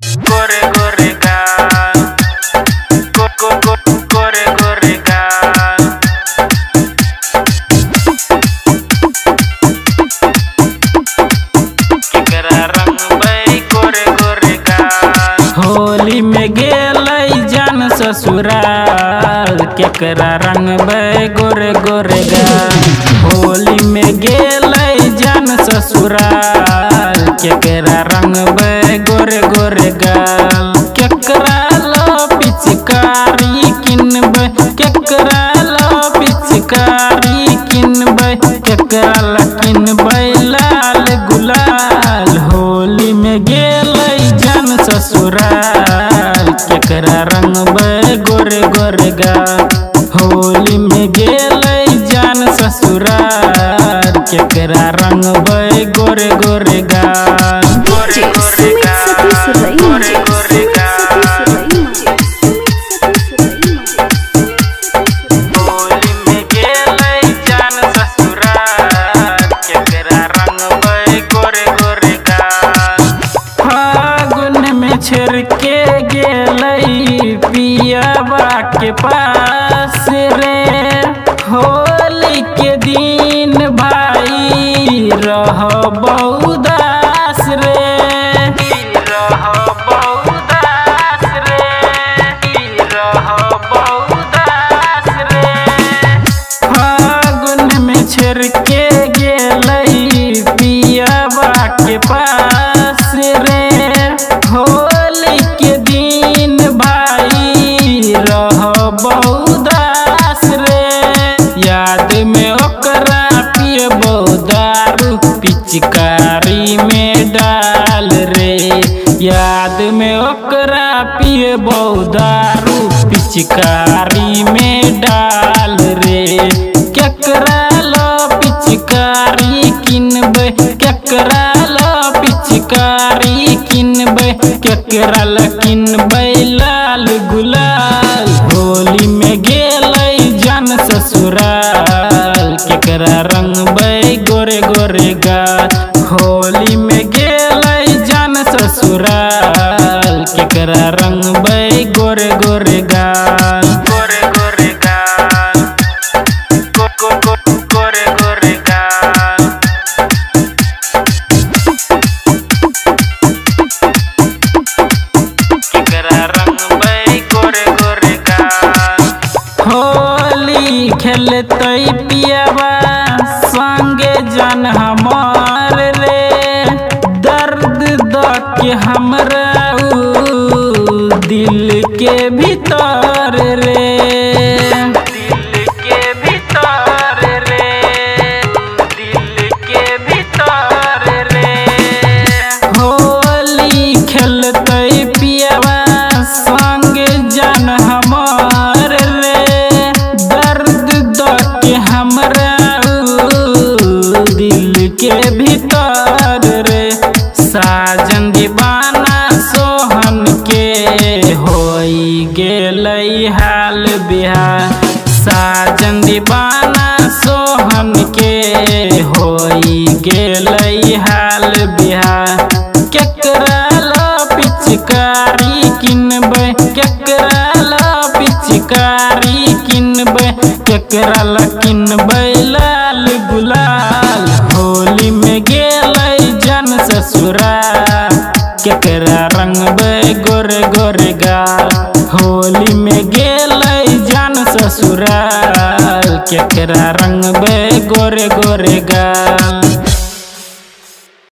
गोरे गोरे गाल, गोरे गोरे गाल। केकरा रंग बई गोरे गोरे गाल। होली में गेलै जान ससुराल, केकरा रंग बई गोरे गोरे गाल। होली में गेलै जान ससुराल, केकरा रंग बई गोरे गोरे गाल। केकरा लो पिचकारी किनबै, केकरा लो पिचकारी किनबै, केकरा ला किनबै लाल गुलाल। होली में गेलै जान ससुराल, केकरा रंग बई गोरे गोरे गाल। होली में गेलै जान ससुराल, केकरा रंग बई गोरे गोरे गाल। गोरे गोरे गाल, गोरे गोरे गाल। होली में गेलै जान ससुराल, केकरा रंग बई गोरे गोरे गाल। फागुन में छेड़ के गेलै पियाबा के पास रे। होली के दिन भाई रह उदास रे, रह उदास रे, रह उदास रे। फागुन में छेड़ के गेलै पियाबा के पास रे। होली के दिन भाई रह उदास रे। याद में ओकरा पियबो दारू पिचकारी में डाल रे। याद में ओकरा पियबो दारू पिचकारी में डाल रे। केकरा लो पिचकारी किनबै, केकरा लो पिचकारी किनबै, केकरा ला किनबै लाल गुलाल। होली में गेलै जान ससुराल, केकरा रंग बई गोरे गोरे गाल। होली में गेलै जान ससुराल, केकरा रंग बई गोरे गोरे गाल। गोरे गोरे गाल, गोरे गोरे गाल। केकरा रंग बई गोरे गोरे गाल। होली खेलतै पियाबा संगे जान हमार रे। दर्द द के हमरा दिल के भीतर रे, दिल के भीतर रे, दिल के भीतर रे। होली खेलतै पियाबा संगे जान हमार रे। दर्द द के हमरा दिल के भीतर रे। साजन दीवाना सोहन के होई गेलै हाल बिहार। साजन दीवाना सोहन के होई गेलै हाल बिहार। केकरा लो पिचकारी किनबै, केकरा लो पिचकारी किनबै, केकरा ला किनबै लाल गुलाल। होली में गेलै जान ससुराल, केकरा रंग बई गोरे गोरे गाल। होली में गेलै जान ससुराल, केकरा रंग बई गोरे गोरे गाल।